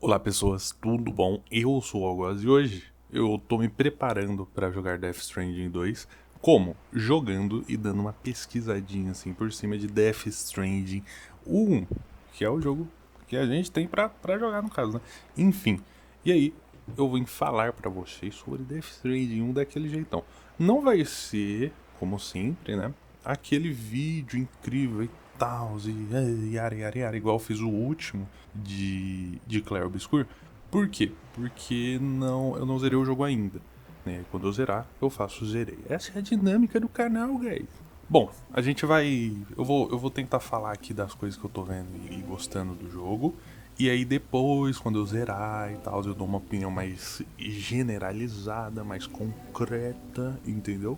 Olá pessoas, tudo bom? Eu sou o Algoz e hoje eu tô me preparando para jogar Death Stranding 2. Como? Jogando e dando uma pesquisadinha assim por cima de Death Stranding 1, que é o jogo que a gente tem pra jogar no caso, né? Enfim, e aí eu vim falar pra vocês sobre Death Stranding 1 daquele jeitão. Não vai ser, como sempre, né? Aquele vídeo incrível e tal, e yara, yara, yara, igual eu fiz o último de Clair Obscur. Por quê? Porque eu não zerei o jogo ainda. Né? Quando eu zerar, eu faço zerei. Essa é a dinâmica do canal, guys. Bom, a gente vai. Eu vou tentar falar aqui das coisas que eu tô vendo e gostando do jogo. E aí depois, quando eu zerar e tal, eu dou uma opinião mais generalizada, mais concreta, entendeu?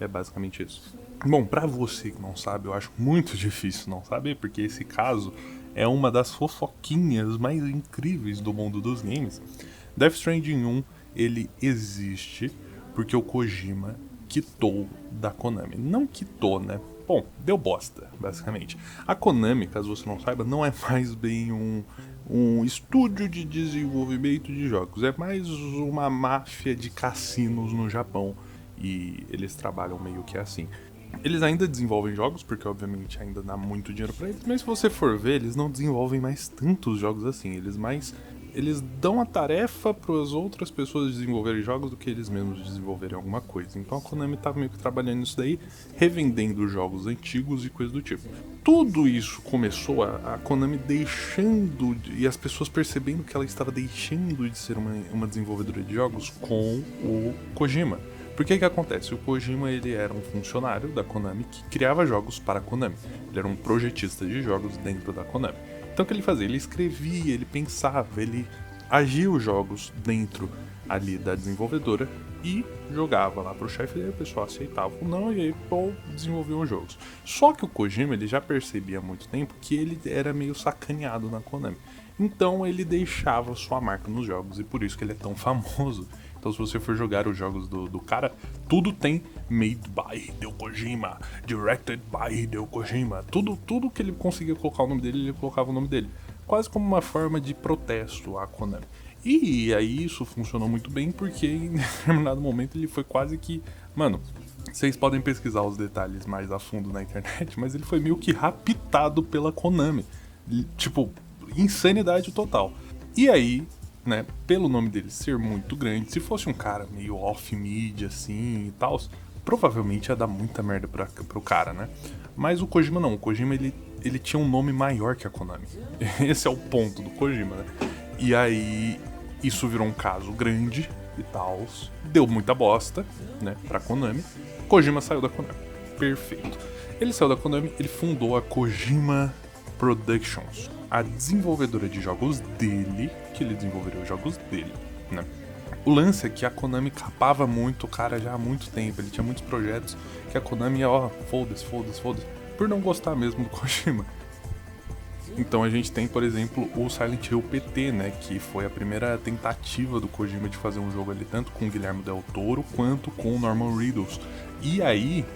É basicamente isso. Bom, pra você que não sabe, eu acho muito difícil não saber, porque esse caso é uma das fofoquinhas mais incríveis do mundo dos games. Death Stranding 1, ele existe porque o Kojima quitou da Konami. Não quitou, né? Bom, deu bosta, basicamente. A Konami, caso você não saiba, não é mais bem um estúdio de desenvolvimento de jogos. É mais uma máfia de cassinos no Japão. E eles trabalham meio que assim. Eles ainda desenvolvem jogos, porque obviamente ainda dá muito dinheiro pra eles, mas se você for ver, eles não desenvolvem mais tantos jogos assim. Eles dão a tarefa para as outras pessoas desenvolverem jogos do que eles mesmos desenvolverem alguma coisa. Então a Konami tá meio que trabalhando nisso daí, revendendo jogos antigos e coisas do tipo. Tudo isso começou a Konami deixando, e as pessoas percebendo que ela estava deixando de ser uma desenvolvedora de jogos com o Kojima. Por que acontece? O Kojima ele era um funcionário da Konami que criava jogos para a Konami. Ele era um projetista de jogos dentro da Konami. Então o que ele fazia? Ele escrevia, ele pensava, ele agia os jogos dentro ali da desenvolvedora e jogava lá pro chefe e aí o pessoal aceitava ou não e aí pô, desenvolviam os jogos. Só que o Kojima ele já percebia há muito tempo que ele era meio sacaneado na Konami. Então ele deixava sua marca nos jogos e por isso que ele é tão famoso. Então se você for jogar os jogos do cara, tudo tem Made by Hideo Kojima, Directed by Hideo Kojima. Tudo que ele conseguia colocar o nome dele, ele colocava o nome dele. Quase como uma forma de protesto à Konami. E aí isso funcionou muito bem porque em determinado momento ele foi quase que... Mano, vocês podem pesquisar os detalhes mais a fundo na internet, mas ele foi meio que raptado pela Konami. Tipo, insanidade total. E aí, né, pelo nome dele ser muito grande, se fosse um cara meio off-media assim e tal, provavelmente ia dar muita merda pro cara, né? Mas o Kojima não, o Kojima ele tinha um nome maior que a Konami. Esse é o ponto do Kojima, né? E aí isso virou um caso grande e tal, deu muita bosta, né, pra Konami. Kojima saiu da Konami. Perfeito. Ele saiu da Konami, ele fundou a Kojima Productions, a desenvolvedora de jogos dele, que ele desenvolveria os jogos dele, né? O lance é que a Konami capava muito o cara já há muito tempo, ele tinha muitos projetos que a Konami ia, ó, foda-se, por não gostar mesmo do Kojima. Então a gente tem, por exemplo, o Silent Hill PT, né, que foi a primeira tentativa do Kojima de fazer um jogo ali, tanto com o Guillermo Del Toro quanto com o Norman Reedus. E aí,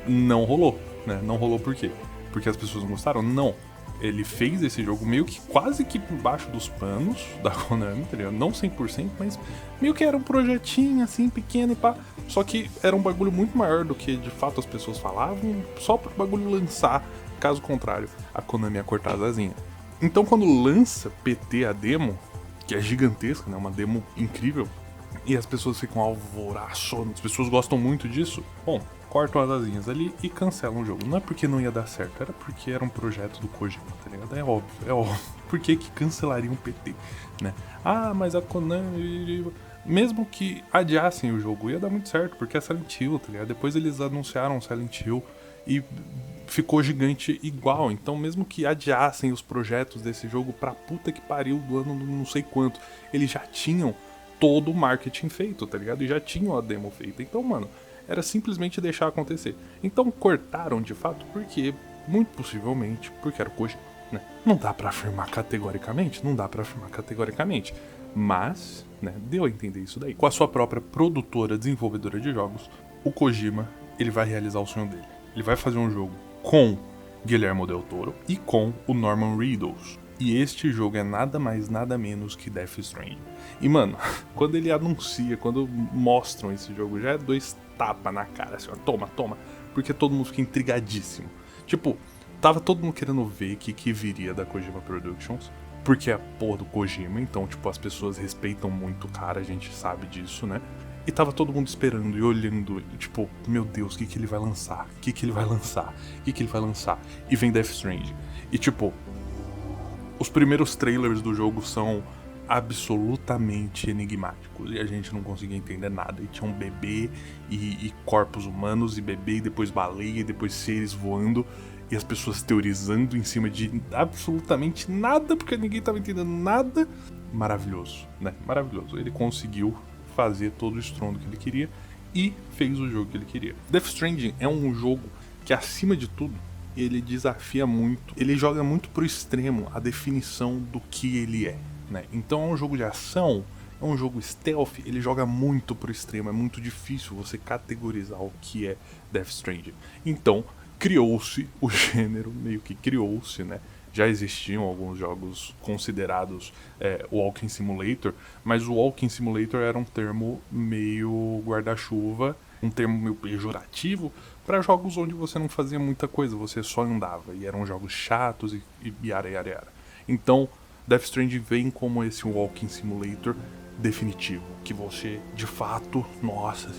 não rolou, né? Não rolou por quê? Porque as pessoas não gostaram? Não. Ele fez esse jogo meio que quase que por baixo dos panos da Konami, tá ligado? Não 100%, mas meio que era um projetinho assim, pequeno e pá. Só que era um bagulho muito maior do que de fato as pessoas falavam, só pro bagulho lançar. Caso contrário, a Konami ia cortar as asinhas. Então quando lança PT a demo, que é gigantesca, né? Uma demo incrível, e as pessoas ficam alvoraçando, as pessoas gostam muito disso, bom, cortam as asinhas ali e cancelam o jogo. Não é porque não ia dar certo, era porque era um projeto do Kojima, tá ligado? É óbvio, é óbvio. Por que cancelariam o PT, né? Ah, mas a Konami... Mesmo que adiassem o jogo, ia dar muito certo, porque é Silent Hill, tá ligado? Depois eles anunciaram Silent Hill e ficou gigante igual. Então mesmo que adiassem os projetos desse jogo pra puta que pariu do ano não sei quanto, eles já tinham todo o marketing feito, tá ligado? E já tinham a demo feita. Então, mano, era simplesmente deixar acontecer. Então cortaram de fato porque, muito possivelmente, porque era o Kojima, né? Não dá pra afirmar categoricamente, mas, né, deu a entender isso daí. Com a sua própria produtora, desenvolvedora de jogos, o Kojima, ele vai realizar o sonho dele. Ele vai fazer um jogo com Guillermo Del Toro e com o Norman Reedus. E este jogo é nada mais, nada menos que Death Stranding. E, mano, quando ele anuncia, quando mostram esse jogo, já é 2 tapas na cara, assim, ó, toma, porque todo mundo fica intrigadíssimo. Tipo, tava todo mundo querendo ver o que viria da Kojima Productions, porque é a porra do Kojima, então, tipo, as pessoas respeitam muito o cara, a gente sabe disso, né? E tava todo mundo esperando e olhando, tipo, meu Deus, o que ele vai lançar? O que ele vai lançar? O que ele vai lançar? E vem Death Stranding. E, tipo, os primeiros trailers do jogo são absolutamente enigmáticos e a gente não conseguia entender nada. E tinha um bebê e corpos humanos, e bebê e depois baleia e depois seres voando, e as pessoas teorizando em cima de absolutamente nada, porque ninguém tava entendendo nada. Maravilhoso, né? Maravilhoso. Ele conseguiu fazer todo o estrondo que ele queria e fez o jogo que ele queria. Death Stranding é um jogo que, acima de tudo, ele desafia muito, ele joga muito pro extremo a definição do que ele é, né? Então é um jogo de ação, é um jogo stealth, ele joga muito pro extremo, é muito difícil você categorizar o que é Death Stranding. Então, criou-se o gênero, meio que criou-se, né? Já existiam alguns jogos considerados Walking Simulator, mas o Walking Simulator era um termo meio guarda-chuva, um termo meio pejorativo para jogos onde você não fazia muita coisa, você só andava, e eram jogos chatos e yara. Então, Death Stranding vem como esse Walking Simulator definitivo, que você, de fato, nossa,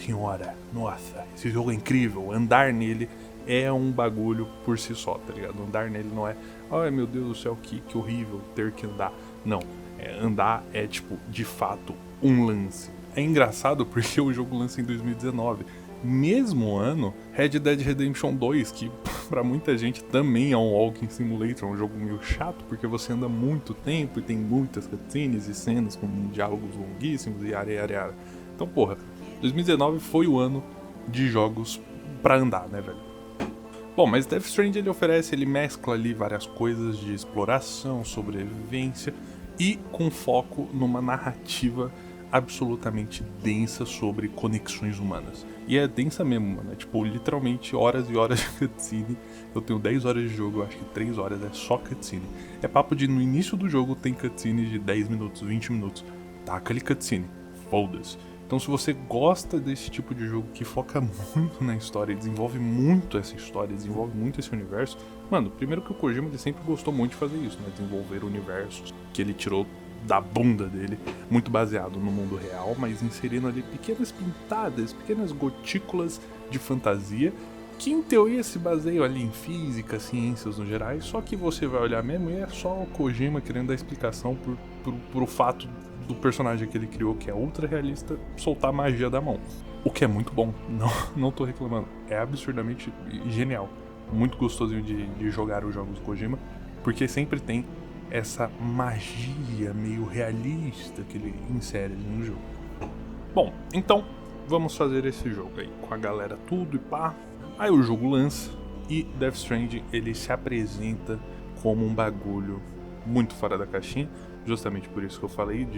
esse jogo é incrível, andar nele é um bagulho por si só, tá ligado? Andar nele não é, ai meu Deus do céu, que horrível ter que andar. Não, andar é, tipo, de fato, um lance. É engraçado porque o jogo lança em 2019. Mesmo ano, Red Dead Redemption 2, que pra muita gente também é um Walking Simulator, um jogo meio chato, porque você anda muito tempo e tem muitas cutscenes e cenas com diálogos longuíssimos e yara. Então, porra, 2019 foi o ano de jogos pra andar, né, velho? Bom, mas Death Stranding ele mescla ali várias coisas de exploração, sobrevivência e com foco numa narrativa absolutamente densa sobre conexões humanas. E é densa mesmo, mano. É tipo, literalmente horas e horas de cutscene. Eu tenho 10 horas de jogo, eu acho que 3 horas é só cutscene. É papo de no início do jogo tem cutscene de 10 minutos, 20 minutos. Taca ali cutscene. Foda-se. Então, se você gosta desse tipo de jogo que foca muito na história, desenvolve muito essa história, desenvolve muito esse universo, mano, primeiro que o Kojima ele sempre gostou muito de fazer isso, né? Desenvolver universos que ele tirou da bunda dele, muito baseado no mundo real, mas inserindo ali pequenas pintadas, pequenas gotículas de fantasia, que em teoria se baseiam ali em física, ciências no geral, só que você vai olhar mesmo e é só o Kojima querendo dar explicação pro fato do personagem que ele criou, que é ultra realista, soltar magia da mão. O que é muito bom, não tô reclamando. É absurdamente genial. Muito gostosinho de jogar os jogos do Kojima, porque sempre tem essa magia meio realista que ele insere no jogo. Bom, então vamos fazer esse jogo aí, com a galera tudo e pá. Aí o jogo lança e Death Stranding ele se apresenta como um bagulho muito fora da caixinha. Justamente por isso que eu falei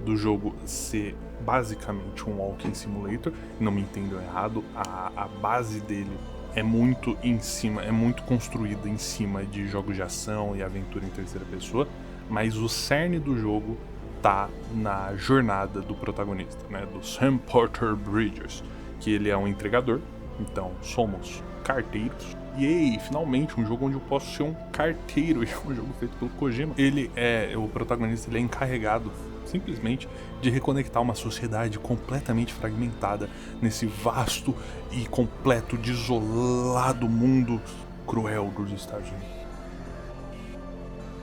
do jogo ser basicamente um Walking Simulator. Não me entendam errado, a base dele é muito em cima, é muito construída em cima de jogos de ação e aventura em terceira pessoa, mas o cerne do jogo tá na jornada do protagonista, né, do Sam Porter Bridges, que ele é um entregador, então somos carteiros. E aí, finalmente, um jogo onde eu posso ser um carteiro, e é um jogo feito pelo Kojima. O protagonista, ele é encarregado, simplesmente, de reconectar uma sociedade completamente fragmentada nesse vasto e completo, desolado mundo cruel dos Estados Unidos.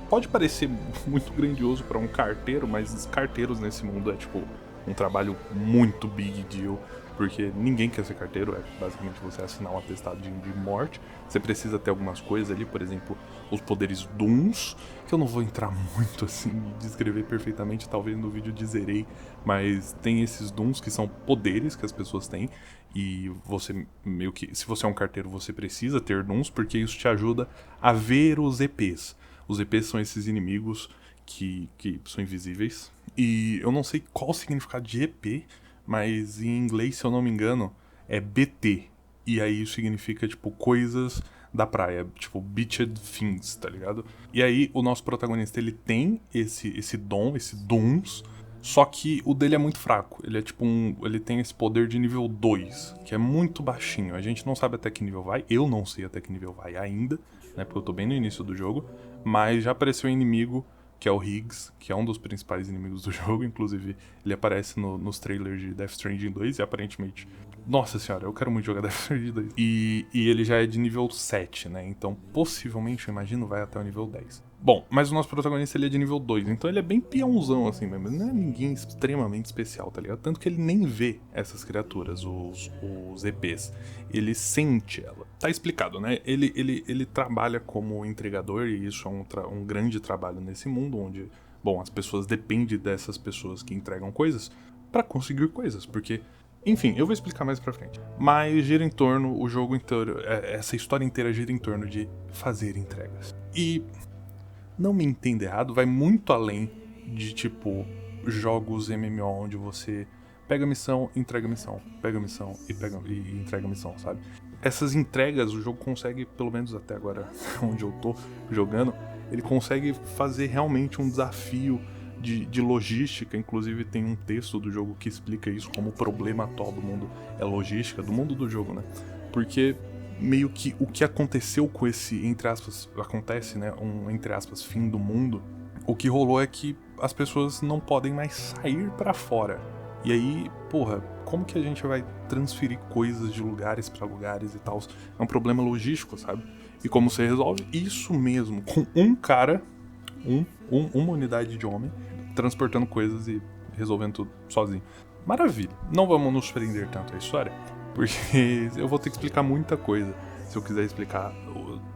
Pode parecer muito grandioso para um carteiro, mas os carteiros nesse mundo é, tipo, um trabalho muito big deal, porque ninguém quer ser carteiro, é basicamente você assinar um atestado de morte. Você precisa ter algumas coisas ali, por exemplo, os poderes Dooms, que eu não vou entrar muito assim e descrever perfeitamente, talvez no vídeo dizerei, mas tem esses Dooms que são poderes que as pessoas têm, e você meio que, se você é um carteiro, você precisa ter Dooms, porque isso te ajuda a ver os EPs. Os EPs são esses inimigos que são invisíveis, e eu não sei qual o significado de EP, mas em inglês, se eu não me engano, é BT. E aí isso significa, tipo, coisas da praia, tipo, Beached Things, tá ligado? E aí, o nosso protagonista, ele tem esse dom, esse dons, só que o dele é muito fraco. Ele é tipo ele tem esse poder de nível 2, que é muito baixinho. A gente não sabe até que nível vai, eu não sei até que nível vai ainda, né, porque eu tô bem no início do jogo, mas já apareceu um inimigo, que é o Higgs, que é um dos principais inimigos do jogo, inclusive ele aparece nos trailers de Death Stranding 2 e aparentemente... Nossa senhora, eu quero muito jogar Death Stranding 2. E ele já é de nível 7, né? Então, possivelmente, eu imagino, vai até o nível 10. Bom, mas o nosso protagonista, ele é de nível 2, então ele é bem peãozão, assim mesmo. Não é ninguém extremamente especial, tá ligado? Tanto que ele nem vê essas criaturas, os EPs. Ele sente ela. Tá explicado, né? Ele trabalha como entregador, e isso é um grande trabalho nesse mundo, onde, bom, as pessoas dependem dessas pessoas que entregam coisas pra conseguir coisas, porque... Enfim, eu vou explicar mais pra frente. Mas gira em torno, o jogo inteiro, essa história inteira gira em torno de fazer entregas. E, não me entenda errado, vai muito além de, tipo, jogos MMO onde você pega a missão, entrega a missão, pega a missão e entrega a missão, sabe? Essas entregas, o jogo consegue, pelo menos até agora, onde eu tô jogando, ele consegue fazer realmente um desafio de logística. Inclusive tem um texto do jogo que explica isso, como o problema atual do mundo é logística, do mundo do jogo, né? Porque meio que o que aconteceu com esse, entre aspas, acontece, né, entre aspas, fim do mundo, o que rolou é que as pessoas não podem mais sair pra fora. E aí, porra, como que a gente vai transferir coisas de lugares pra lugares e tal? É um problema logístico, sabe? E como você resolve? Isso mesmo, com um cara, uma unidade de homem, transportando coisas e resolvendo tudo sozinho. Maravilha. Não vamos nos prender tanto à história, porque eu vou ter que explicar muita coisa. Se eu quiser explicar,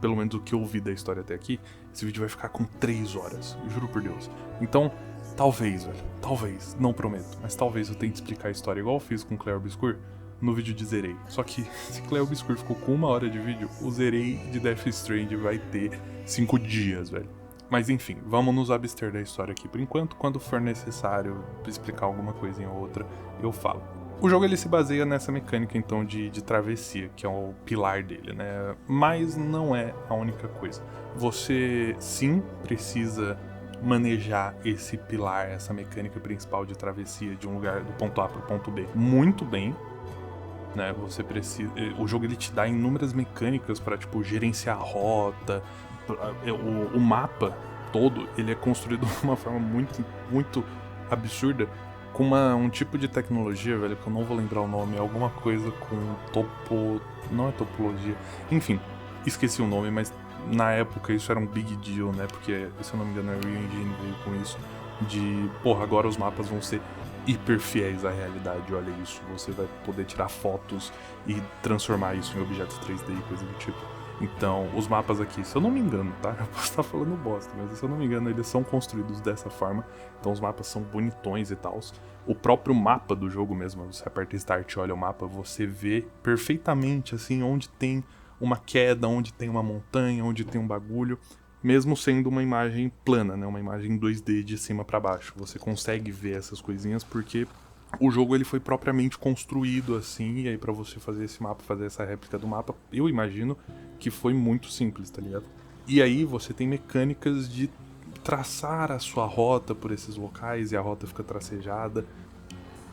pelo menos o que eu vi da história até aqui, esse vídeo vai ficar com 3 horas, juro por Deus. Então, talvez, velho, talvez, não prometo, mas talvez eu tente explicar a história igual eu fiz com Clair Obscur no vídeo de Zerei. Só que se Clair Obscur ficou com 1 hora de vídeo, o Zerei de Death Stranding vai ter 5 dias, velho. Mas enfim, vamos nos abster da história aqui por enquanto. Quando for necessário explicar alguma coisinha ou outra, eu falo. O jogo ele se baseia nessa mecânica então de travessia, que é o pilar dele, né? Mas não é a única coisa. Você sim precisa manejar esse pilar, essa mecânica principal de travessia de um lugar do ponto A para o ponto B muito bem, né? Você precisa, o jogo ele te dá inúmeras mecânicas para tipo gerenciar a rota. O mapa todo, ele é construído de uma forma muito absurda, com um tipo de tecnologia, velho, que eu não vou lembrar o nome, alguma coisa com não é topologia, enfim, esqueci o nome, mas na época isso era um big deal, né, porque, se eu não me engano, a Unreal Engine veio com isso, de, porra, agora os mapas vão ser hiper fiéis à realidade, olha isso, você vai poder tirar fotos e transformar isso em objetos 3D e coisa do tipo. Então, os mapas aqui, se eu não me engano, tá? Eu posso estar falando bosta, mas se eu não me engano, eles são construídos dessa forma. Então, os mapas são bonitões e tal. O próprio mapa do jogo mesmo, você aperta Start e olha o mapa, você vê perfeitamente, assim, onde tem uma queda, onde tem uma montanha, onde tem um bagulho. Mesmo sendo uma imagem plana, né? Uma imagem 2D de cima pra baixo. Você consegue ver essas coisinhas porque o jogo ele foi propriamente construído assim, e aí pra você fazer esse mapa, fazer essa réplica do mapa, eu imagino que foi muito simples, tá ligado? E aí você tem mecânicas de traçar a sua rota por esses locais, e a rota fica tracejada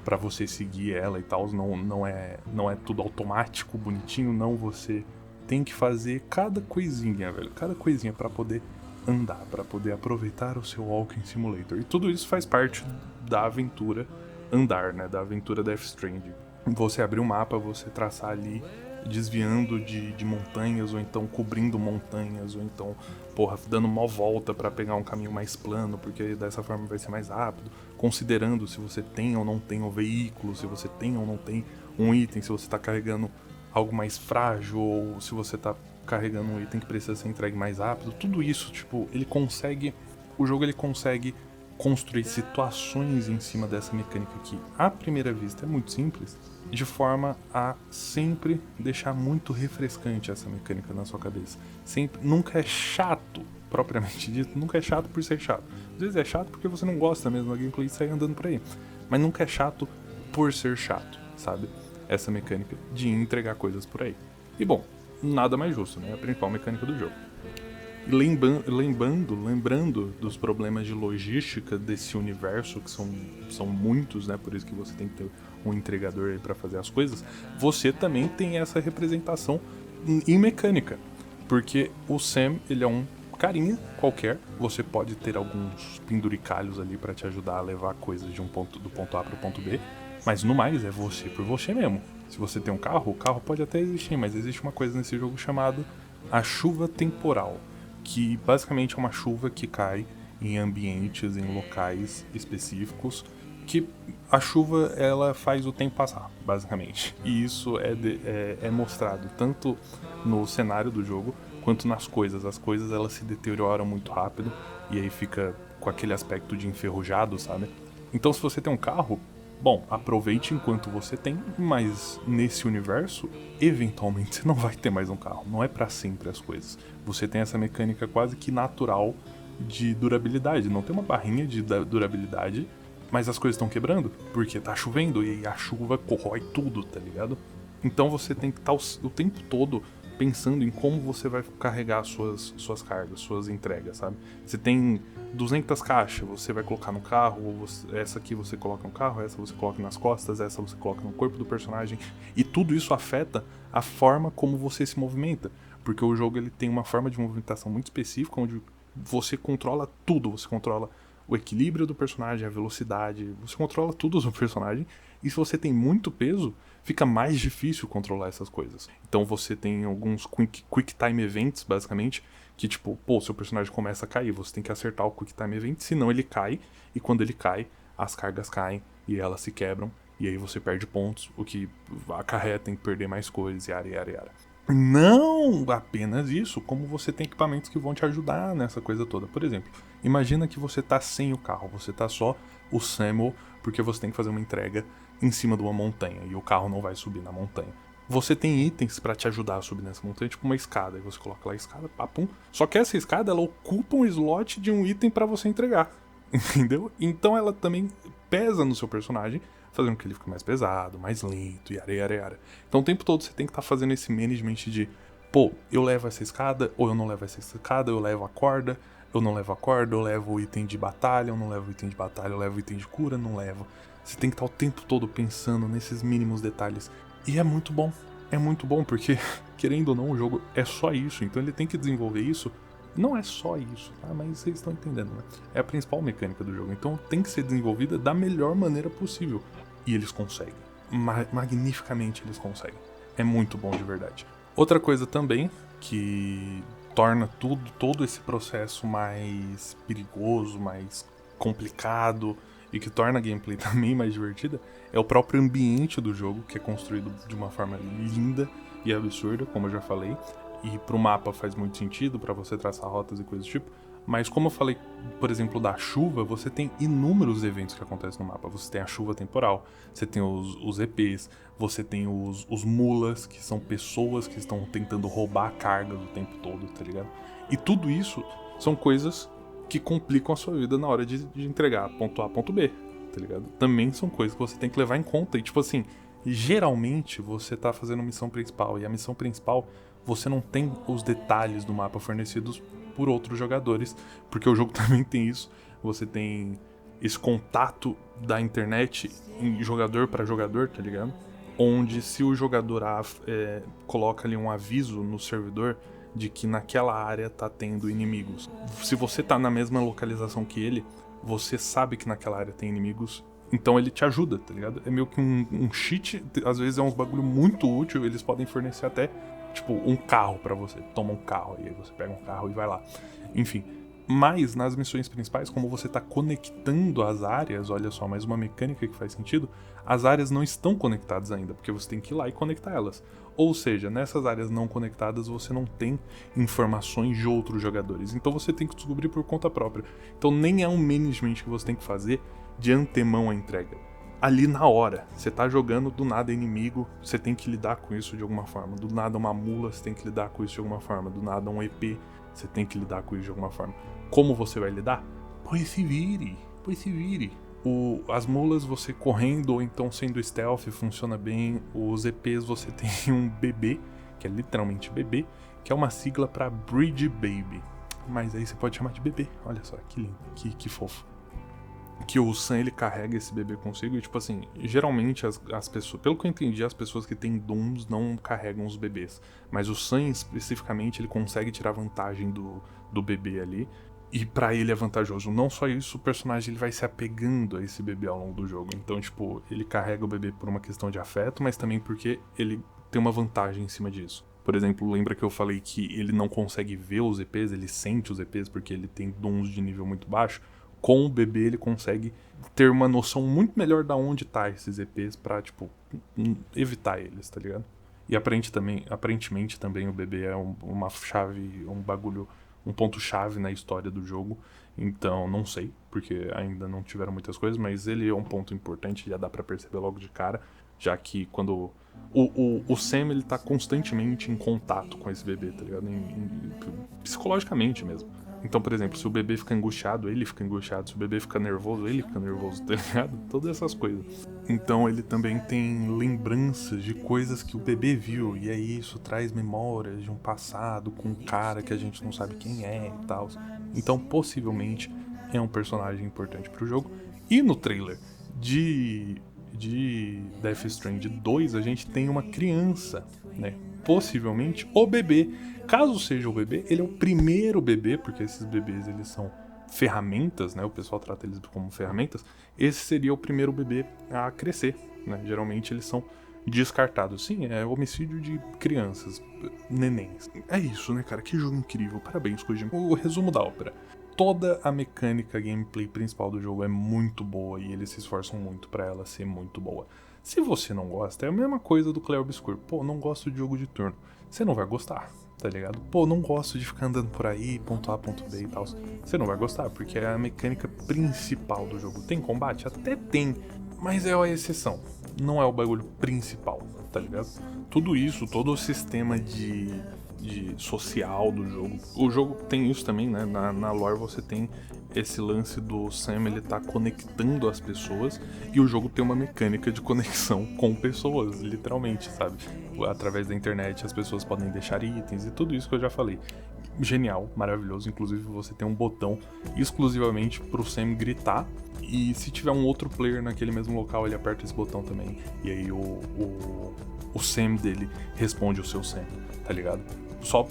pra você seguir ela e tal, não é tudo automático, bonitinho, não, você tem que fazer cada coisinha, velho, cada coisinha pra poder andar, pra poder aproveitar o seu Walking Simulator, e tudo isso faz parte da aventura andar, né, da aventura Death Stranding. Você abrir um mapa, você traçar ali, desviando de montanhas, ou então cobrindo montanhas, ou então, porra, dando uma volta pra pegar um caminho mais plano, porque dessa forma vai ser mais rápido, considerando se você tem ou não tem um veículo, se você tem ou não tem um item, se você tá carregando algo mais frágil, ou se você tá carregando um item que precisa ser entregue mais rápido, tudo isso, tipo, o jogo ele consegue construir situações em cima dessa mecânica que, à primeira vista, é muito simples, de forma a sempre deixar muito refrescante essa mecânica na sua cabeça. Nunca é chato, propriamente dito, nunca é chato por ser chato. Às vezes é chato porque você não gosta mesmo da gameplay e sai andando por aí, mas nunca é chato por ser chato, sabe? Essa mecânica de entregar coisas por aí. E bom, nada mais justo, né? É a principal mecânica do jogo. E lembrando dos problemas de logística desse universo, que são muitos, né? Por isso que você tem que ter um entregador aí pra fazer as coisas. Você também tem essa representação em mecânica. Porque o Sam, ele é um carinha qualquer. Você pode ter alguns penduricalhos ali pra te ajudar a levar coisas do ponto A pro ponto B. Mas no mais, é você por você mesmo. Se você tem um carro, o carro pode até existir, mas existe uma coisa nesse jogo chamada a chuva temporal, que basicamente é uma chuva que cai em ambientes, em locais específicos, que a chuva ela faz o tempo passar, basicamente. E isso é mostrado tanto no cenário do jogo quanto nas coisas. As coisas elas se deterioram muito rápido e aí fica com aquele aspecto de enferrujado, sabe? Então se você tem um carro, bom, aproveite enquanto você tem, mas nesse universo, eventualmente você não vai ter mais um carro. Não é pra sempre as coisas. Você tem essa mecânica quase que natural de durabilidade. Não tem uma barrinha de durabilidade, mas as coisas estão quebrando, porque tá chovendo e a chuva corrói tudo, tá ligado? Então você tem que estar o tempo todo pensando em como você vai carregar suas cargas, suas entregas, sabe? Você tem 200 caixas, você vai colocar no carro, ou essa aqui você coloca no carro, essa você coloca nas costas, essa você coloca no corpo do personagem, e tudo isso afeta a forma como você se movimenta, porque o jogo ele tem uma forma de movimentação muito específica, onde você controla tudo, você controla o equilíbrio do personagem, a velocidade, você controla tudo do personagem, e se você tem muito peso, fica mais difícil controlar essas coisas. Então você tem alguns quick time events, basicamente, que tipo, pô, seu personagem começa a cair, você tem que acertar o quick time event, senão ele cai, e quando ele cai, as cargas caem, e elas se quebram, e aí você perde pontos, o que acarreta em perder mais coisas, yara. Não apenas isso, como você tem equipamentos que vão te ajudar nessa coisa toda. Por exemplo, imagina que você tá sem o carro, você tá só o Samuel, porque você tem que fazer uma entrega em cima de uma montanha e o carro não vai subir na montanha. Você tem itens pra te ajudar a subir nessa montanha, tipo uma escada, e você coloca lá a escada, papum. Só que essa escada, ela ocupa um slot de um item pra você entregar, entendeu? Então ela também pesa no seu personagem, fazendo com que ele fique mais pesado, mais lento, yara. Então o tempo todo você tem que estar fazendo esse management de, pô, eu levo essa escada, ou eu não levo essa escada, eu levo a corda, eu não levo a corda, eu levo o item de batalha, eu não levo o item de batalha, eu levo o item de cura, não levo. Você tem que estar o tempo todo pensando nesses mínimos detalhes. E é muito bom porque, querendo ou não, o jogo é só isso, então ele tem que desenvolver isso. Não é só isso, tá? Mas vocês estão entendendo, né? É a principal mecânica do jogo, então tem que ser desenvolvida da melhor maneira possível. E eles conseguem. Magnificamente eles conseguem. É muito bom de verdade. Outra coisa também que torna todo esse processo mais perigoso, mais complicado e que torna a gameplay também mais divertida é o próprio ambiente do jogo, que é construído de uma forma linda e absurda, como eu já falei. E pro mapa faz muito sentido para você traçar rotas e coisas do tipo. Mas como eu falei, por exemplo, da chuva, você tem inúmeros eventos que acontecem no mapa. Você tem a chuva temporal, você tem os EPs, você tem os mulas, que são pessoas que estão tentando roubar cargas o tempo todo, tá ligado? E tudo isso são coisas que complicam a sua vida na hora de entregar ponto A, ponto B, tá ligado? Também são coisas que você tem que levar em conta. E tipo assim, geralmente você tá fazendo a missão principal, e a missão principal você não tem os detalhes do mapa fornecidos por outros jogadores, porque o jogo também tem isso. Você tem esse contato da internet em jogador para jogador, tá ligado? Onde se o jogador coloca ali um aviso no servidor de que naquela área tá tendo inimigos. Se você tá na mesma localização que ele, você sabe que naquela área tem inimigos, então ele te ajuda, tá ligado? É meio que um cheat, às vezes é uns bagulho muito útil, eles podem fornecer até tipo, um carro pra você. Toma um carro, e aí você pega um carro e vai lá. Enfim. Mas nas missões principais, como você tá conectando as áreas, olha só, mais uma mecânica que faz sentido, as áreas não estão conectadas ainda, porque você tem que ir lá e conectar elas. Ou seja, nessas áreas não conectadas você não tem informações de outros jogadores. Então você tem que descobrir por conta própria. Então nem é um management que você tem que fazer de antemão a entrega. Ali na hora, você tá jogando, do nada é inimigo, você tem que lidar com isso de alguma forma. Do nada uma mula, você tem que lidar com isso de alguma forma. Do nada um EP, você tem que lidar com isso de alguma forma. Como você vai lidar? Pois se vire. As mulas você correndo ou então sendo stealth funciona bem. Os EPs você tem um bebê que é literalmente bebê, que é uma sigla pra Bridge Baby. Mas aí você pode chamar de bebê, olha só, que lindo, que fofo. Que o Sam, ele carrega esse bebê consigo e, tipo assim, geralmente as pessoas, pelo que eu entendi, as pessoas que têm dons não carregam os bebês. Mas o Sam, especificamente, ele consegue tirar vantagem do bebê ali. E pra ele é vantajoso. Não só isso, o personagem ele vai se apegando a esse bebê ao longo do jogo. Então, tipo, ele carrega o bebê por uma questão de afeto, mas também porque ele tem uma vantagem em cima disso. Por exemplo, lembra que eu falei que ele não consegue ver os EPs, ele sente os EPs porque ele tem dons de nível muito baixo? Com o bebê ele consegue ter uma noção muito melhor da onde tá esses EPs pra, tipo, evitar eles, tá ligado? E aparentemente também o bebê é uma chave, um bagulho, um ponto-chave na história do jogo. Então, não sei, porque ainda não tiveram muitas coisas, mas ele é um ponto importante, já dá pra perceber logo de cara, já que quando o Sam, ele tá constantemente em contato com esse bebê, tá ligado? Psicologicamente mesmo. Então, por exemplo, se o bebê fica angustiado, ele fica angustiado. Se o bebê fica nervoso, ele fica nervoso, tá ligado? Todas essas coisas. Então ele também tem lembranças de coisas que o bebê viu. E aí isso traz memórias de um passado com um cara que a gente não sabe quem é e tal. Então, possivelmente, é um personagem importante pro jogo. E no trailer de Death Stranding 2, a gente tem uma criança, né? Possivelmente o bebê. Caso seja o bebê, ele é o primeiro bebê, porque esses bebês eles são ferramentas, né? O pessoal trata eles como ferramentas. Esse seria o primeiro bebê a crescer, né? Geralmente eles são descartados. Sim, é homicídio de crianças, nenéns. É isso, né, cara? Que jogo incrível. Parabéns, Kojima. O resumo da ópera. Toda a mecânica, a gameplay principal do jogo é muito boa e eles se esforçam muito pra ela ser muito boa. Se você não gosta, é a mesma coisa do Clair Obscur. Pô, não gosto de jogo de turno. Você não vai gostar, tá ligado? Pô, não gosto de ficar andando por aí, ponto A, ponto B e tal. Você não vai gostar, porque é a mecânica principal do jogo. Tem combate? Até tem, mas é a exceção. Não é o bagulho principal, tá ligado? Tudo isso, todo o sistema de social do jogo. O jogo tem isso também, né? Na lore você tem esse lance do Sam, ele tá conectando as pessoas e o jogo tem uma mecânica de conexão com pessoas, literalmente, sabe? Através da internet as pessoas podem deixar itens e tudo isso que eu já falei. Genial, maravilhoso. Inclusive você tem um botão exclusivamente pro Sam gritar e se tiver um outro player naquele mesmo local, ele aperta esse botão também e aí o Sam dele responde o seu Sam, tá ligado? Só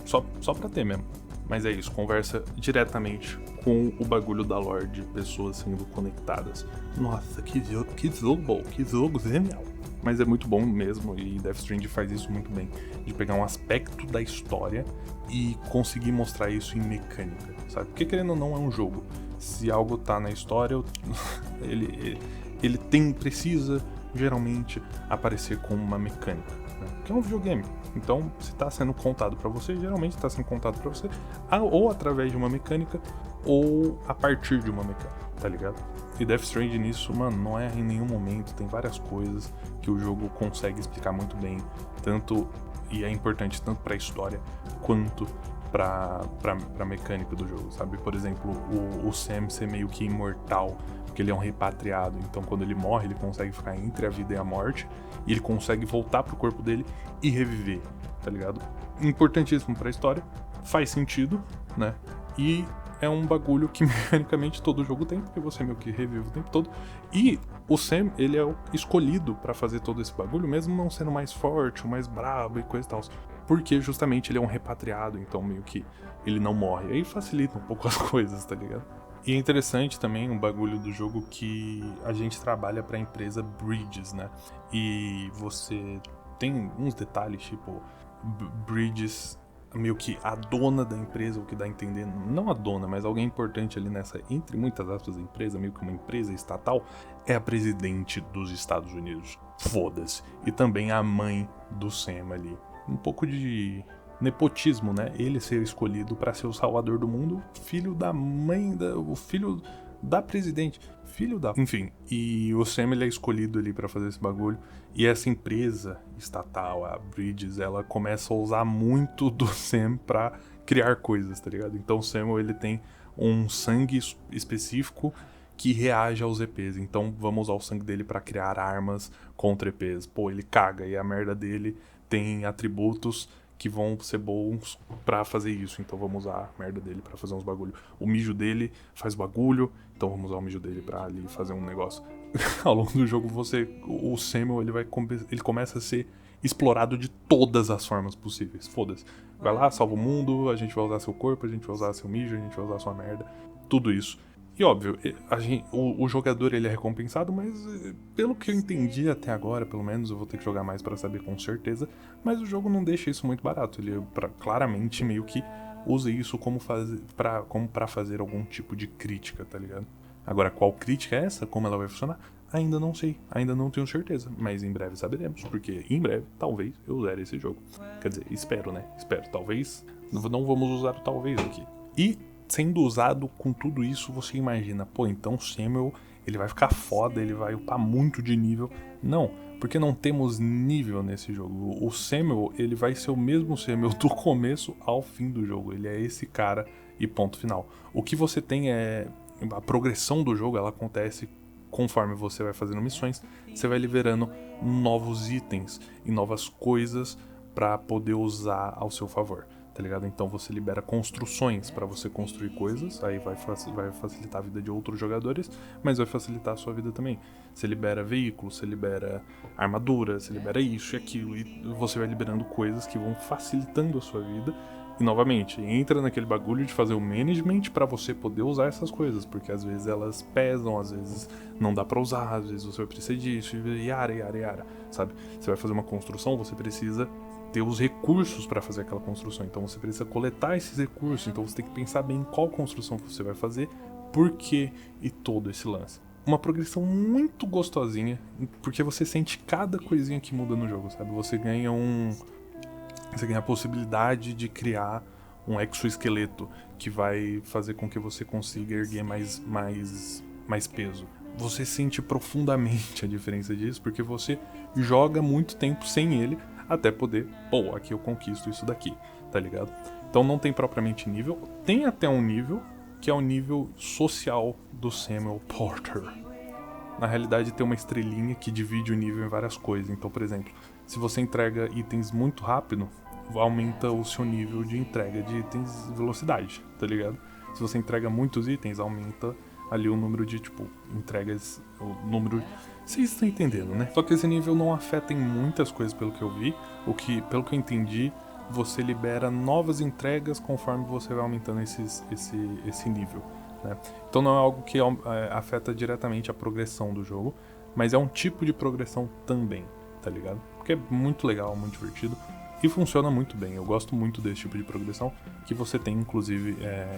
pra ter mesmo. Mas é isso, conversa diretamente com o bagulho da lore de pessoas sendo conectadas. Nossa, que jogo bom, que jogo genial. Mas é muito bom mesmo, e Death Stranding faz isso muito bem. De pegar um aspecto da história e conseguir mostrar isso em mecânica, sabe? Porque querendo ou não é um jogo. Se algo tá na história, ele precisa geralmente aparecer com uma mecânica, né? Que é um videogame. Então, se está sendo contado para você, geralmente está sendo contado para você ou através de uma mecânica ou a partir de uma mecânica, tá ligado? E Death Stranding nisso, mano, não erra em nenhum momento, tem várias coisas que o jogo consegue explicar muito bem, e é importante tanto para a história quanto pra mecânica do jogo, sabe? Por exemplo, o Sam ser meio que imortal, porque ele é um repatriado, então quando ele morre, ele consegue ficar entre a vida e a morte, e ele consegue voltar pro corpo dele e reviver, tá ligado? Importantíssimo pra história, faz sentido, né? E é um bagulho que mecanicamente todo jogo tem, porque você meio que revive o tempo todo. E o Sam, ele é o escolhido pra fazer todo esse bagulho, mesmo não sendo mais forte, o mais brabo e coisa e tal. Porque justamente ele é um repatriado, então meio que ele não morre. Aí facilita um pouco as coisas, tá ligado? E é interessante também um bagulho do jogo que a gente trabalha pra empresa Bridges, né? E você tem uns detalhes, tipo, Bridges, meio que a dona da empresa, o que dá a entender, não a dona, mas alguém importante ali nessa, entre muitas aspas, empresa, meio que uma empresa estatal, é a presidente dos Estados Unidos. Foda-se. E também a mãe do Sam ali. Um pouco de nepotismo, né? Ele ser escolhido pra ser o salvador do mundo, filho da mãe, o filho da presidente, enfim, e o Sam ele é escolhido ali pra fazer esse bagulho, e essa empresa estatal, a Bridges, ela começa a usar muito do Sam pra criar coisas, tá ligado? Então o Sam, ele tem um sangue específico que reage aos EPs, então vamos usar o sangue dele pra criar armas contra EPs. Pô, ele caga e a merda dele tem atributos que vão ser bons pra fazer isso, então vamos usar a merda dele pra fazer uns bagulho. O mijo dele faz bagulho, então vamos usar o mijo dele pra ali fazer um negócio. Ao longo do jogo, o Samuel, ele começa a ser explorado de todas as formas possíveis. Foda-se. Vai lá, salva o mundo, a gente vai usar seu corpo, a gente vai usar seu mijo, a gente vai usar sua merda. Tudo isso. E óbvio, o jogador ele é recompensado, mas pelo que eu entendi até agora, pelo menos, eu vou ter que jogar mais pra saber com certeza, mas o jogo não deixa isso muito barato. Ele claramente meio que usa isso como pra fazer algum tipo de crítica, tá ligado? Agora, qual crítica é essa? Como ela vai funcionar? Ainda não sei, ainda não tenho certeza, mas em breve saberemos, porque em breve, talvez, eu zere esse jogo. Quer dizer, espero, né? Espero, talvez, não vamos usar o talvez aqui. E, sendo usado com tudo isso, você imagina, pô, então o Samuel, ele vai ficar foda, ele vai upar muito de nível. Não, porque não temos nível nesse jogo. O Samuel, ele vai ser o mesmo Samuel do começo ao fim do jogo, ele é esse cara e ponto final. O que você tem é... A progressão do jogo, ela acontece conforme você vai fazendo missões, você vai liberando novos itens e novas coisas pra poder usar ao seu favor, tá ligado? Então você libera construções pra você construir coisas, aí vai facilitar a vida de outros jogadores, mas vai facilitar a sua vida também. Você libera veículos, você libera armadura, você libera isso e aquilo, e você vai liberando coisas que vão facilitando a sua vida. E novamente, entra naquele bagulho de fazer o management pra você poder usar essas coisas, porque às vezes elas pesam, às vezes não dá pra usar, às vezes você vai precisar disso, yara, sabe? Você vai fazer uma construção, você precisa ter os recursos pra fazer aquela construção, então você precisa coletar esses recursos, então você tem que pensar bem qual construção você vai fazer, por quê e todo esse lance. Uma progressão muito gostosinha, porque você sente cada coisinha que muda no jogo, sabe? Você ganha a possibilidade de criar um exoesqueleto que vai fazer com que você consiga erguer mais peso. Você sente profundamente a diferença disso, porque você joga muito tempo sem ele até poder, pô, aqui eu conquisto isso daqui, tá ligado? Então não tem propriamente nível, tem até um nível, que é o nível social do Samuel Porter. Na realidade tem uma estrelinha que divide o nível em várias coisas, então, por exemplo, se você entrega itens muito rápido, aumenta o seu nível de entrega de itens velocidade, tá ligado? Se você entrega muitos itens, aumenta ali o número de, entregas, o número... Vocês estão entendendo, né? Só que esse nível não afeta em muitas coisas, pelo que eu vi. Pelo que eu entendi, você libera novas entregas conforme você vai aumentando esse nível, né? Então não é algo que afeta diretamente a progressão do jogo, mas é um tipo de progressão também, tá ligado? Porque é muito legal, muito divertido e funciona muito bem. Eu gosto muito desse tipo de progressão que você tem, inclusive,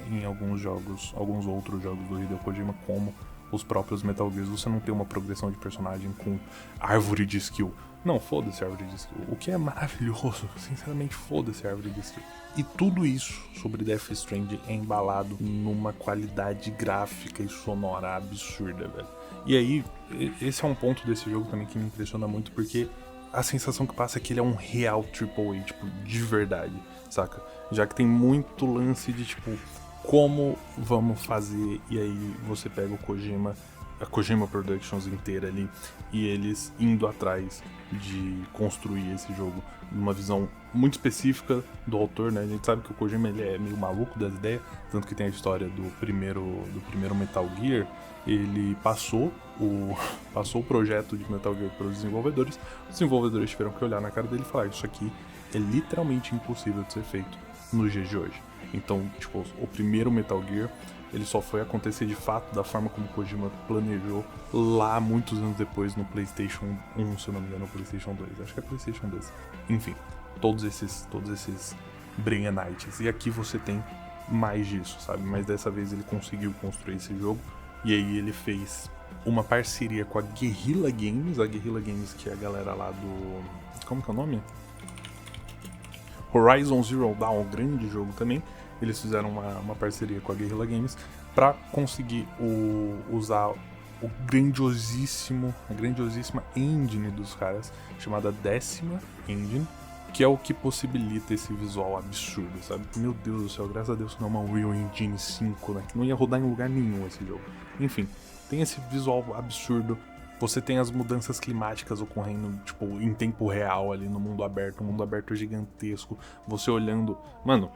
em alguns outros jogos do Hideo Kojima, como os próprios Metal Gears. Você não tem uma progressão de personagem com árvore de skill. Não, foda-se a árvore de skill. O que é maravilhoso, sinceramente, foda-se a árvore de skill. E tudo isso sobre Death Stranding é embalado numa qualidade gráfica e sonora absurda, velho. E aí, esse é um ponto desse jogo também que me impressiona muito, porque a sensação que passa é que ele é um real AAA, de verdade, saca? Já que tem muito lance de, como vamos fazer, e aí você pega a Kojima Productions inteira ali, e eles indo atrás de construir esse jogo numa visão muito específica do autor, né? A gente sabe que o Kojima ele é meio maluco das ideias, tanto que tem a história do primeiro Metal Gear. Ele passou o projeto de Metal Gear para os desenvolvedores tiveram que olhar na cara dele e falar: isso aqui é literalmente impossível de ser feito nos dias de hoje. Então, o primeiro Metal Gear, ele só foi acontecer de fato da forma como Kojima planejou lá muitos anos depois no PlayStation 1, se eu não me engano, no PlayStation 2. Acho que é PlayStation 2. Enfim, todos esses Brainites. E aqui você tem mais disso, sabe? Mas dessa vez ele conseguiu construir esse jogo. E aí ele fez uma parceria com a Guerrilla Games. A Guerrilla Games, que é a galera lá do... Como que é o nome? Horizon Zero Dawn, um grande jogo também. Eles fizeram uma parceria com a Guerrilla Games para conseguir usar a grandiosíssima engine dos caras, chamada 10ª Engine, que é o que possibilita esse visual absurdo, sabe? Meu Deus do céu, graças a Deus que não é uma Unreal Engine 5, né? Que não ia rodar em lugar nenhum esse jogo. Enfim, tem esse visual absurdo, Você tem as mudanças climáticas ocorrendo, tipo, em tempo real ali no mundo aberto. O mundo aberto é gigantesco. Você olhando... Mano,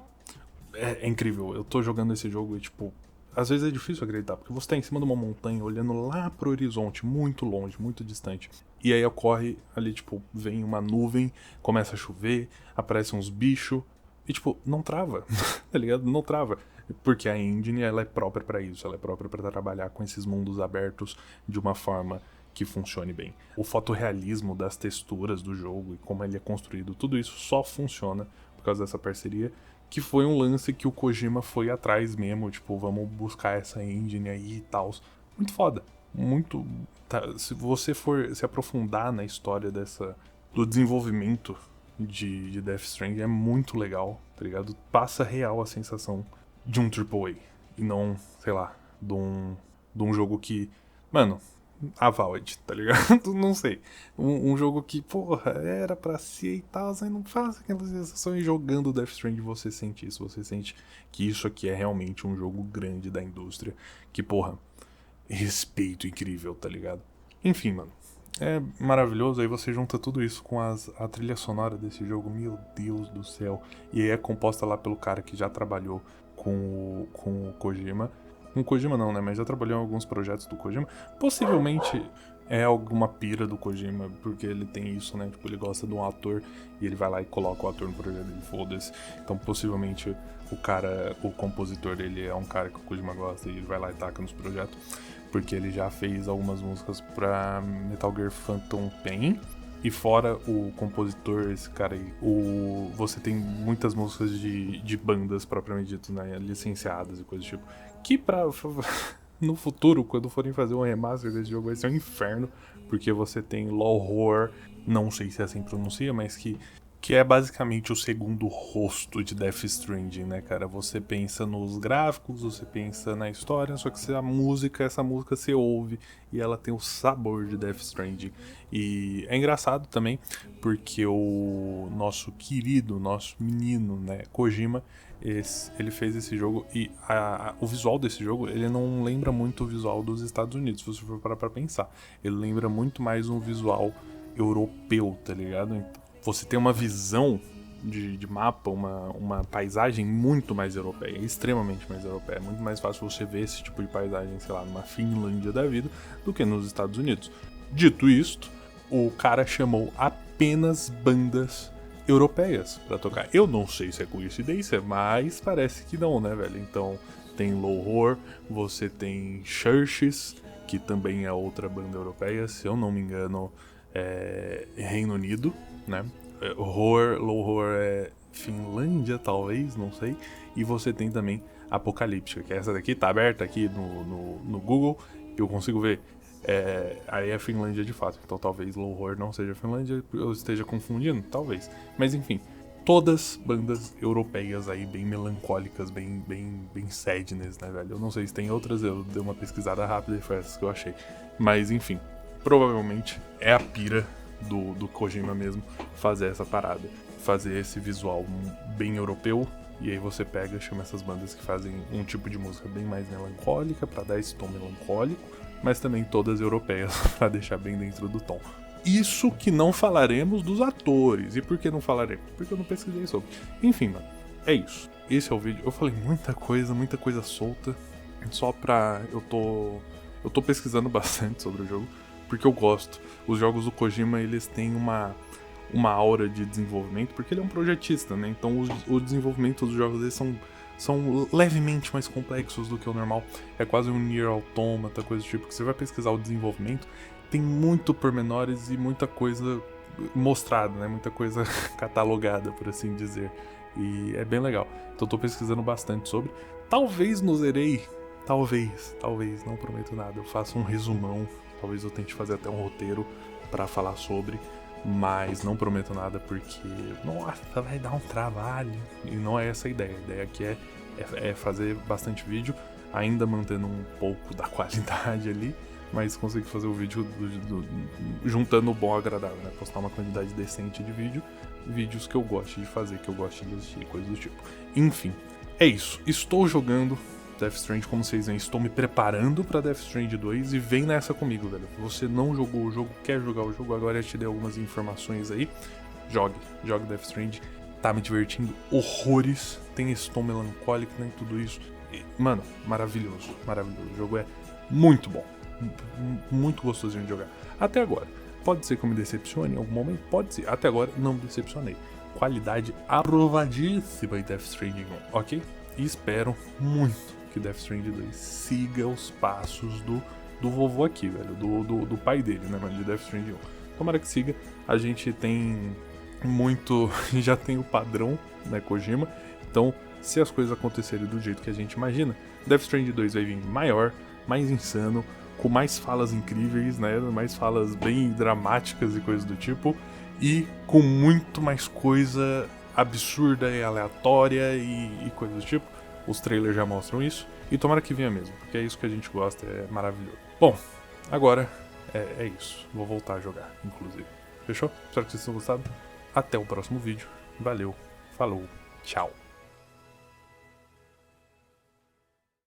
é incrível. Eu tô jogando esse jogo e, tipo... Às vezes é difícil acreditar, porque você tá em cima de uma montanha, olhando lá pro horizonte, muito longe, muito distante. E aí ocorre ali, tipo, vem uma nuvem, começa a chover, aparecem uns bichos, e, tipo, não trava, tá ligado? Não trava. Porque a engine, ela é própria pra isso, ela é própria pra trabalhar com esses mundos abertos de uma forma que funcione bem. O fotorrealismo das texturas do jogo e como ele é construído, tudo isso só funciona por causa dessa parceria, que foi um lance que o Kojima foi atrás mesmo, tipo, vamos buscar essa engine aí e tal. Muito foda. Muito... Tá, se você for se aprofundar na história do desenvolvimento de Death Stranding, é muito legal, tá ligado? Passa real a sensação de um AAA. E não, sei lá, de um jogo que... Mano, Avowed, tá ligado? Não sei. Um jogo que, porra, era pra ser e tal, aí não faz aquela sensação. E jogando Death Stranding você sente isso. Você sente que isso aqui é realmente um jogo grande da indústria. Que, porra, respeito incrível, tá ligado? Enfim, mano. É maravilhoso. Aí você junta tudo isso com a trilha sonora desse jogo. Meu Deus do céu. E aí é composta lá pelo cara que já trabalhou com o Kojima. Com o Kojima não, né? Mas já trabalhou em alguns projetos do Kojima. Possivelmente é alguma pira do Kojima, porque ele tem isso, né? Tipo, ele gosta de um ator e ele vai lá e coloca o ator no projeto dele, foda-se. Então, possivelmente, o compositor dele é um cara que o Kojima gosta e ele vai lá e taca nos projetos. Porque ele já fez algumas músicas pra Metal Gear Phantom Pain. E fora o compositor, esse cara aí, você tem muitas músicas de bandas propriamente dito, né? Licenciadas e coisas do tipo. Que no futuro, quando forem fazer um remaster desse jogo, vai ser um inferno. Porque você tem Lawhor, não sei se é assim que pronuncia, mas que é basicamente o segundo rosto de Death Stranding, né, cara? Você pensa nos gráficos, você pensa na história, só que essa música você ouve e ela tem o sabor de Death Stranding. E é engraçado também, porque o nosso querido, nosso menino, né, Kojima, ele fez esse jogo e o visual desse jogo, ele não lembra muito o visual dos Estados Unidos, se você for parar pra pensar. Ele lembra muito mais um visual europeu, tá ligado? Você tem uma visão de mapa, uma paisagem muito mais europeia, extremamente mais europeia. É muito mais fácil você ver esse tipo de paisagem, sei lá, numa Finlândia da vida, do que nos Estados Unidos. Dito isto, o cara chamou apenas bandas europeias pra tocar. Eu não sei se é coincidência, mas parece que não, né, velho? Então, tem Lawhor, você tem Churches, que também é outra banda europeia, se eu não me engano, é Reino Unido, né? Lawhor é Finlândia, talvez, não sei. E você tem também Apocalíptica, que essa daqui tá aberta aqui no Google, que eu consigo ver. Aí é Finlândia de fato, então talvez Lawhor não seja Finlândia, eu esteja confundindo, talvez. Mas enfim, todas bandas europeias aí, bem melancólicas, bem sadness, né, velho? Eu não sei se tem outras, eu dei uma pesquisada rápida e foi essas que eu achei. Mas enfim, provavelmente é a pira do Kojima mesmo fazer essa parada, fazer esse visual bem europeu. E aí você pega e chama essas bandas que fazem um tipo de música bem mais melancólica, pra dar esse tom melancólico, mas também todas europeias, pra deixar bem dentro do tom. Isso que não falaremos dos atores. E por que não falaremos? Porque eu não pesquisei sobre. Enfim, mano, é isso. Esse é o vídeo. Eu falei muita coisa solta, só pra... Eu tô pesquisando bastante sobre o jogo, porque eu gosto. Os jogos do Kojima, eles têm uma aura de desenvolvimento, porque ele é um projetista, né? Então o desenvolvimento dos jogos deles são levemente mais complexos do que o normal. É quase um Nier Automata, coisa do tipo, que você vai pesquisar o desenvolvimento, tem muito pormenores e muita coisa mostrada, né? Muita coisa catalogada, por assim dizer. E é bem legal. Então eu tô pesquisando bastante sobre. Talvez no Zerei, talvez, não prometo nada. Eu faço um resumão, talvez eu tente fazer até um roteiro pra falar sobre, mas não prometo nada porque, nossa, vai dar um trabalho. E não é essa a ideia. A ideia aqui é fazer bastante vídeo, ainda mantendo um pouco da qualidade ali, mas conseguir fazer o vídeo juntando o bom ao agradável, né? Postar uma quantidade decente de vídeos que eu gosto de fazer, que eu gosto de assistir, coisas do tipo. Enfim, é isso. Estou jogando Death Stranding, como vocês veem, estou me preparando pra Death Stranding 2 e vem nessa comigo, velho. Você não jogou o jogo, quer jogar o jogo, agora eu te dei algumas informações aí. Jogue Death Stranding. Tá me divertindo horrores. Tem esse tom melancólico, né, tudo isso. E, mano, maravilhoso, maravilhoso. O jogo é muito bom. Muito gostosinho de jogar. Até agora. Pode ser que eu me decepcione em algum momento? Pode ser. Até agora, não me decepcionei. Qualidade aprovadíssima em Death Stranding 1, ok? E espero muito que Death Stranding 2 siga os passos do vovô aqui, velho. Do pai dele, né, mano? De Death Stranding 1. Tomara que siga. A gente tem muito... já tem o padrão, né, Kojima. Então, se as coisas acontecerem do jeito que a gente imagina, Death Stranding 2 vai vir maior, mais insano, com mais falas incríveis, né? Mais falas bem dramáticas e coisas do tipo. E com muito mais coisa absurda e aleatória e coisas do tipo. Os trailers já mostram isso. E tomara que venha mesmo, porque é isso que a gente gosta, é maravilhoso. Bom, agora é isso. Vou voltar a jogar, inclusive. Fechou? Espero que vocês tenham gostado. Até o próximo vídeo. Valeu, falou, tchau.